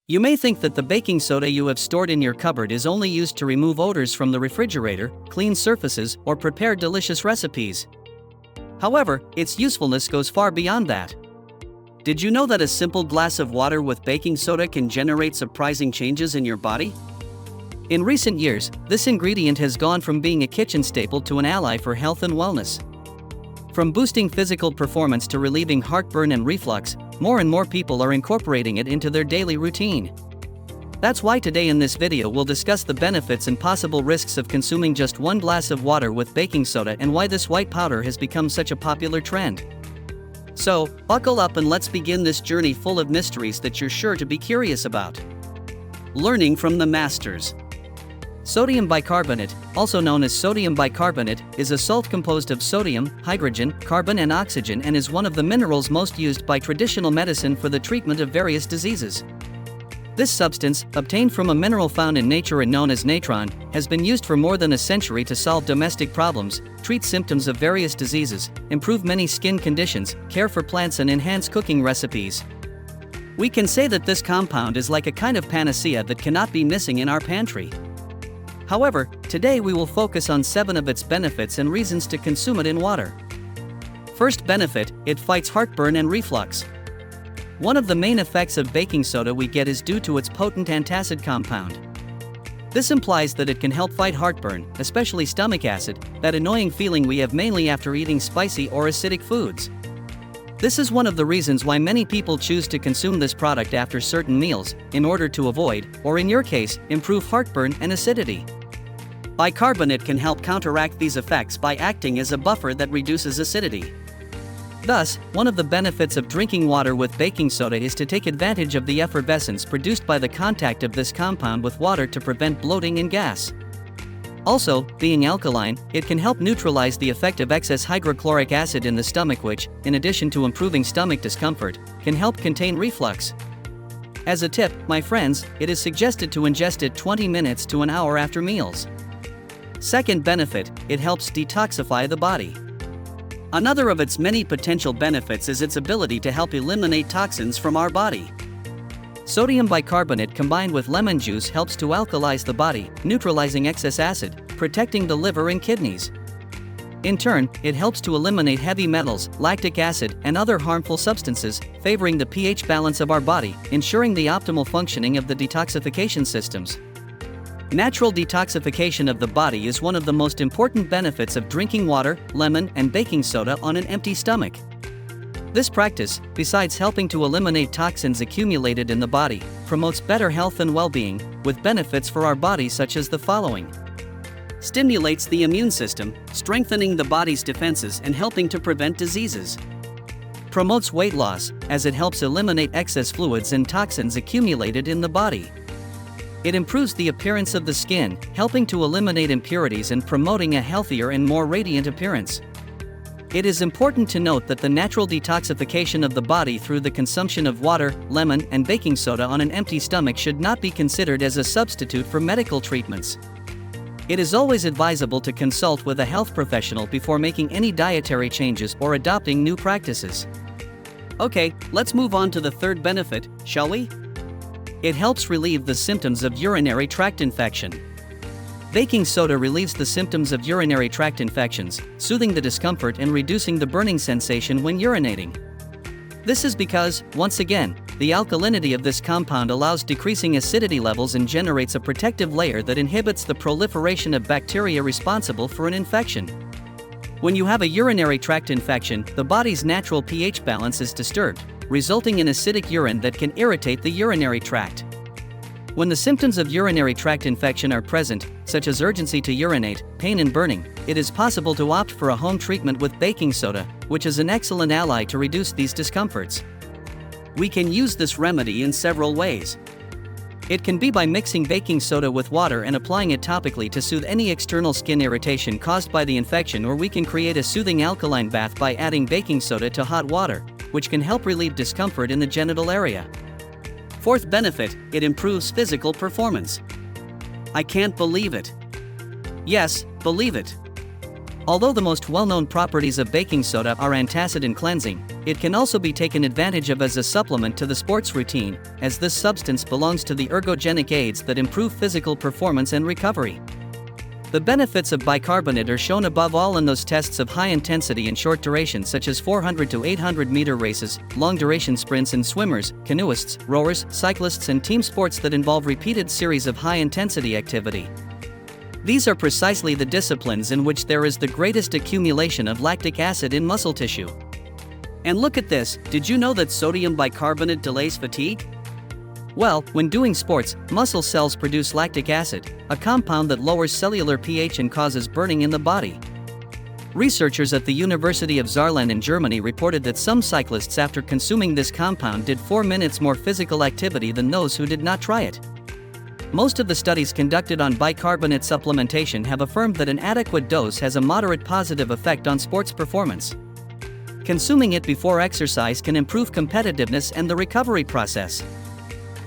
You may think that the baking soda you have stored in your cupboard is only used to remove odors from the refrigerator, clean surfaces, or prepare delicious recipes. However, its usefulness goes far beyond that. Did you know that a simple glass of water with baking soda can generate surprising changes in your body? In recent years, this ingredient has gone from being a kitchen staple to an ally for health and wellness. From boosting physical performance to relieving heartburn and reflux, more and more people are incorporating it into their daily routine. That's why today in this video we'll discuss the benefits and possible risks of consuming just one glass of water with baking soda and why this white powder has become such a popular trend. So, buckle up and let's begin this journey full of mysteries that you're sure to be curious about. Learning from the masters. Sodium bicarbonate, also known as sodium bicarbonate, is a salt composed of sodium, hydrogen, carbon and oxygen and is one of the minerals most used by traditional medicine for the treatment of various diseases. This substance, obtained from a mineral found in nature and known as natron, has been used for more than a century to solve domestic problems, treat symptoms of various diseases, improve many skin conditions, care for plants and enhance cooking recipes. We can say that this compound is like a kind of panacea that cannot be missing in our pantry. However, today we will focus on 7 of its benefits and reasons to consume it in water. First benefit, it fights heartburn and reflux. One of the main effects of baking soda we get is due to its potent antacid compound. This implies that it can help fight heartburn, especially stomach acid, that annoying feeling we have mainly after eating spicy or acidic foods. This is one of the reasons why many people choose to consume this product after certain meals, in order to avoid, or in your case, improve heartburn and acidity. Bicarbonate can help counteract these effects by acting as a buffer that reduces acidity. Thus, one of the benefits of drinking water with baking soda is to take advantage of the effervescence produced by the contact of this compound with water to prevent bloating and gas. Also, being alkaline, it can help neutralize the effect of excess hydrochloric acid in the stomach which, in addition to improving stomach discomfort, can help contain reflux. As a tip, my friends, it is suggested to ingest it 20 minutes to an hour after meals. Second benefit, it helps detoxify the body. Another of its many potential benefits is its ability to help eliminate toxins from our body. Sodium bicarbonate combined with lemon juice helps to alkalize the body, neutralizing excess acid, protecting the liver and kidneys. In turn, it helps to eliminate heavy metals, lactic acid, and other harmful substances, favoring the pH balance of our body, ensuring the optimal functioning of the detoxification systems. Natural detoxification of the body is one of the most important benefits of drinking water, lemon, and baking soda on an empty stomach. This practice, besides helping to eliminate toxins accumulated in the body, promotes better health and well-being, with benefits for our body such as the following. Stimulates the immune system, strengthening the body's defenses and helping to prevent diseases. Promotes weight loss, as it helps eliminate excess fluids and toxins accumulated in the body. It improves the appearance of the skin, helping to eliminate impurities and promoting a healthier and more radiant appearance. It is important to note that the natural detoxification of the body through the consumption of water, lemon, and baking soda on an empty stomach should not be considered as a substitute for medical treatments. It is always advisable to consult with a health professional before making any dietary changes or adopting new practices. Okay, let's move on to the third benefit, shall we? It helps relieve the symptoms of urinary tract infection. Baking soda relieves the symptoms of urinary tract infections, soothing the discomfort and reducing the burning sensation when urinating. This is because, once again, the alkalinity of this compound allows decreasing acidity levels and generates a protective layer that inhibits the proliferation of bacteria responsible for an infection. When you have a urinary tract infection, the body's natural pH balance is disturbed, resulting in acidic urine that can irritate the urinary tract. When the symptoms of urinary tract infection are present, such as urgency to urinate, pain and burning, it is possible to opt for a home treatment with baking soda, which is an excellent ally to reduce these discomforts. We can use this remedy in several ways. It can be by mixing baking soda with water and applying it topically to soothe any external skin irritation caused by the infection, or we can create a soothing alkaline bath by adding baking soda to hot water, which can help relieve discomfort in the genital area. Fourth benefit, it improves physical performance. I can't believe it. Yes, believe it. Although the most well-known properties of baking soda are antacid and cleansing, it can also be taken advantage of as a supplement to the sports routine, as this substance belongs to the ergogenic aids that improve physical performance and recovery. The benefits of bicarbonate are shown above all in those tests of high intensity and short duration such as 400 to 800 meter races, long duration sprints in swimmers, canoeists, rowers, cyclists and team sports that involve repeated series of high intensity activity. These are precisely the disciplines in which there is the greatest accumulation of lactic acid in muscle tissue. And look at this, did you know that sodium bicarbonate delays fatigue? Well, when doing sports, muscle cells produce lactic acid, a compound that lowers cellular pH and causes burning in the body. Researchers at the University of Saarland in Germany reported that some cyclists after consuming this compound did 4 minutes more physical activity than those who did not try it. Most of the studies conducted on bicarbonate supplementation have affirmed that an adequate dose has a moderate positive effect on sports performance. Consuming it before exercise can improve competitiveness and the recovery process.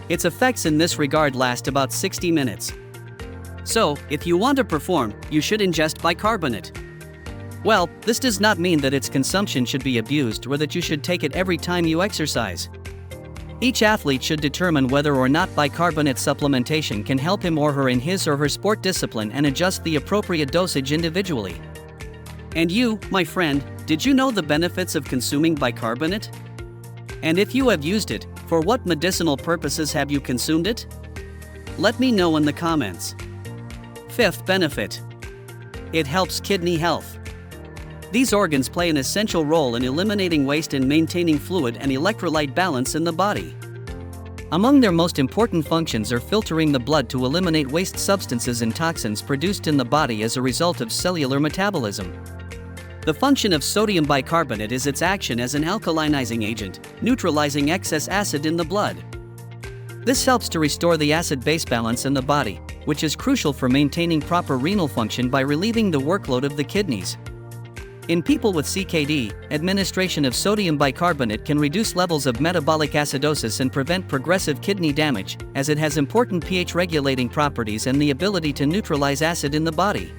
Its effects in this regard last about 60 minutes. So, if you want to perform, you should ingest bicarbonate. Well, this does not mean that its consumption should be abused or that you should take it every time you exercise. Each athlete should determine whether or not bicarbonate supplementation can help him or her in his or her sport discipline and adjust the appropriate dosage individually. And you, my friend, did you know the benefits of consuming bicarbonate? And if you have used it, for what medicinal purposes have you consumed it? Let me know in the comments. Fifth benefit. It helps kidney health. These organs play an essential role in eliminating waste and maintaining fluid and electrolyte balance in the body. Among their most important functions are filtering the blood to eliminate waste substances and toxins produced in the body as a result of cellular metabolism. The function of sodium bicarbonate is its action as an alkalinizing agent, neutralizing excess acid in the blood. This helps to restore the acid-base balance in the body, which is crucial for maintaining proper renal function by relieving the workload of the kidneys. In people with CKD, administration of sodium bicarbonate can reduce levels of metabolic acidosis and prevent progressive kidney damage, as it has important pH-regulating properties and the ability to neutralize acid in the body.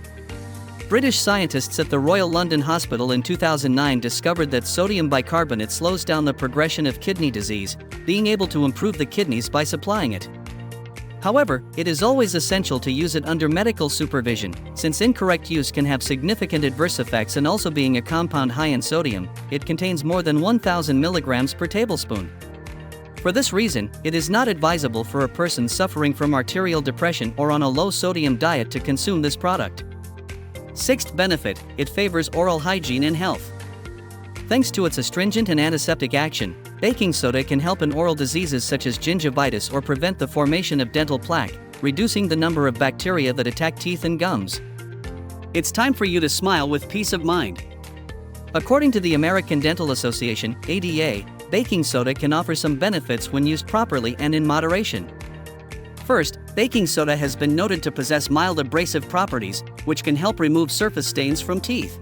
British scientists at the Royal London Hospital in 2009 discovered that sodium bicarbonate slows down the progression of kidney disease, being able to improve the kidneys by supplying it. However, it is always essential to use it under medical supervision, since incorrect use can have significant adverse effects, and also being a compound high in sodium, it contains more than 1,000 milligrams per tablespoon. For this reason, it is not advisable for a person suffering from arterial depression or on a low-sodium diet to consume this product. Sixth benefit, it favors oral hygiene and health. Thanks to its astringent and antiseptic action, baking soda can help in oral diseases such as gingivitis or prevent the formation of dental plaque, reducing the number of bacteria that attack teeth and gums. It's time for you to smile with peace of mind. According to the American Dental Association, ADA, baking soda can offer some benefits when used properly and in moderation. First, baking soda has been noted to possess mild abrasive properties, which can help remove surface stains from teeth.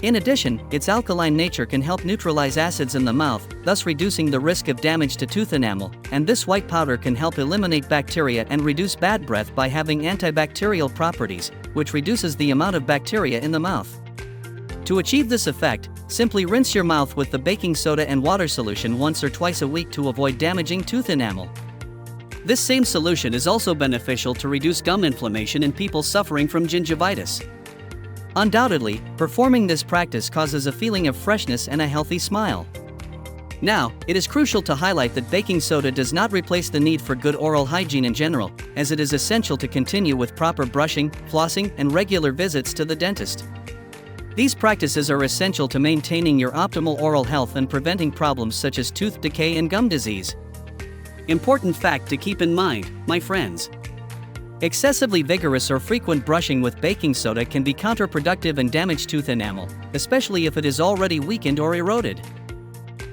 In addition, its alkaline nature can help neutralize acids in the mouth, thus reducing the risk of damage to tooth enamel, and this white powder can help eliminate bacteria and reduce bad breath by having antibacterial properties, which reduces the amount of bacteria in the mouth. To achieve this effect, simply rinse your mouth with the baking soda and water solution once or twice a week to avoid damaging tooth enamel. This same solution is also beneficial to reduce gum inflammation in people suffering from gingivitis. Undoubtedly, performing this practice causes a feeling of freshness and a healthy smile. Now, it is crucial to highlight that baking soda does not replace the need for good oral hygiene in general, as it is essential to continue with proper brushing, flossing, and regular visits to the dentist. These practices are essential to maintaining your optimal oral health and preventing problems such as tooth decay and gum disease. Important fact to keep in mind, my friends. Excessively vigorous or frequent brushing with baking soda can be counterproductive and damage tooth enamel, especially if it is already weakened or eroded.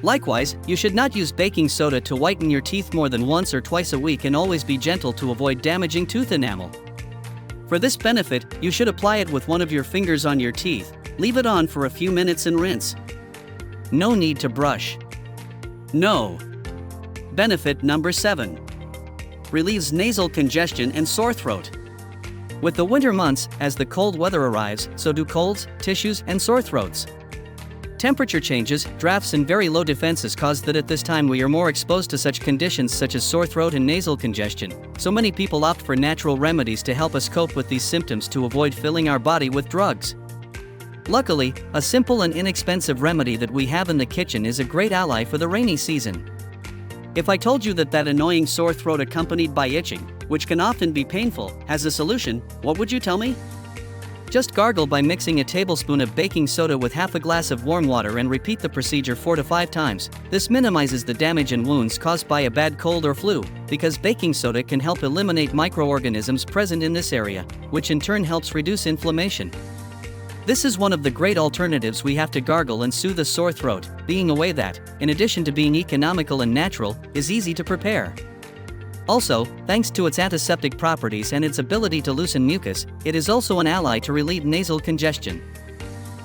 Likewise, you should not use baking soda to whiten your teeth more than once or twice a week, and always be gentle to avoid damaging tooth enamel. For this benefit, you should apply it with one of your fingers on your teeth, leave it on for a few minutes and rinse. No need to brush. No. Benefit number 7. Relieves nasal congestion and sore throat. With the winter months, as the cold weather arrives, so do colds, tissues, and sore throats. Temperature changes, drafts, and very low defenses cause that at this time we are more exposed to such conditions such as sore throat and nasal congestion, so many people opt for natural remedies to help us cope with these symptoms to avoid filling our body with drugs. Luckily, a simple and inexpensive remedy that we have in the kitchen is a great ally for the rainy season. If I told you that annoying sore throat accompanied by itching, which can often be painful, has a solution, what would you tell me? Just gargle by mixing a tablespoon of baking soda with half a glass of warm water and repeat the procedure 4 to 5 times. This minimizes the damage and wounds caused by a bad cold or flu, because baking soda can help eliminate microorganisms present in this area, which in turn helps reduce inflammation. This is one of the great alternatives we have to gargle and soothe a sore throat, being a way that, in addition to being economical and natural, is easy to prepare. Also, thanks to its antiseptic properties and its ability to loosen mucus, it is also an ally to relieve nasal congestion.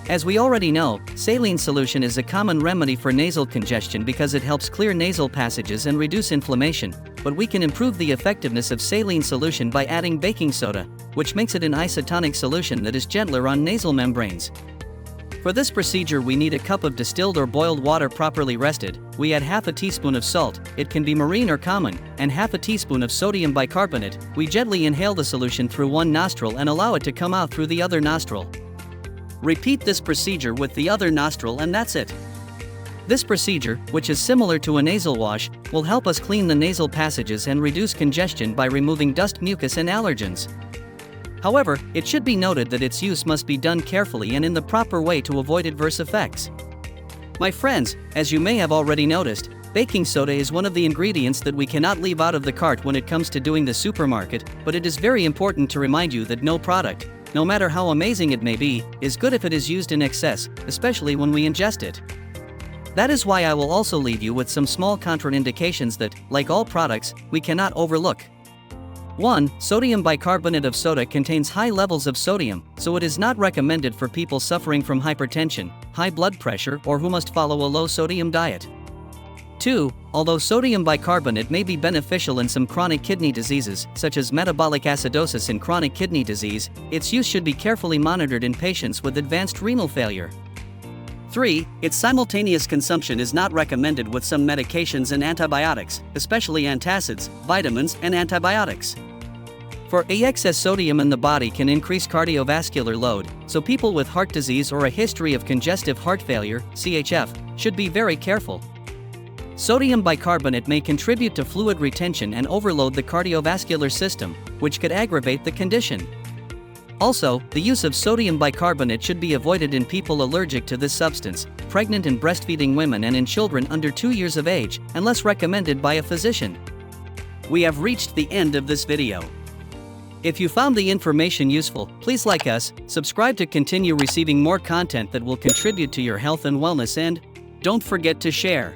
As we already know, saline solution is a common remedy for nasal congestion because it helps clear nasal passages and reduce inflammation, but we can improve the effectiveness of saline solution by adding baking soda, which makes it an isotonic solution that is gentler on nasal membranes. For this procedure we need a cup of distilled or boiled water properly rested, we add half a teaspoon of salt, it can be marine or common, and half a teaspoon of sodium bicarbonate. We gently inhale the solution through one nostril and allow it to come out through the other nostril. Repeat this procedure with the other nostril and that's it. This procedure, which is similar to a nasal wash, will help us clean the nasal passages and reduce congestion by removing dust, mucus, and allergens. However, it should be noted that its use must be done carefully and in the proper way to avoid adverse effects. My friends, as you may have already noticed, baking soda is one of the ingredients that we cannot leave out of the cart when it comes to doing the supermarket, but it is very important to remind you that no product, no matter how amazing it may be, is good if it is used in excess, especially when we ingest it. That is why I will also leave you with some small contraindications that, like all products, we cannot overlook. 1. Sodium bicarbonate of soda contains high levels of sodium, so it is not recommended for people suffering from hypertension, high blood pressure, or who must follow a low-sodium diet. 2. Although sodium bicarbonate may be beneficial in some chronic kidney diseases, such as metabolic acidosis and chronic kidney disease, its use should be carefully monitored in patients with advanced renal failure. 3. Its simultaneous consumption is not recommended with some medications and antibiotics, especially antacids, vitamins, and antibiotics. For excess sodium in the body can increase cardiovascular load, so people with heart disease or a history of congestive heart failure, CHF, should be very careful. Sodium bicarbonate may contribute to fluid retention and overload the cardiovascular system, which could aggravate the condition. Also, the use of sodium bicarbonate should be avoided in people allergic to this substance, pregnant and breastfeeding women, and in children under 2 years of age, unless recommended by a physician. We have reached the end of this video. If you found the information useful, please like us, subscribe to continue receiving more content that will contribute to your health and wellness, and don't forget to share.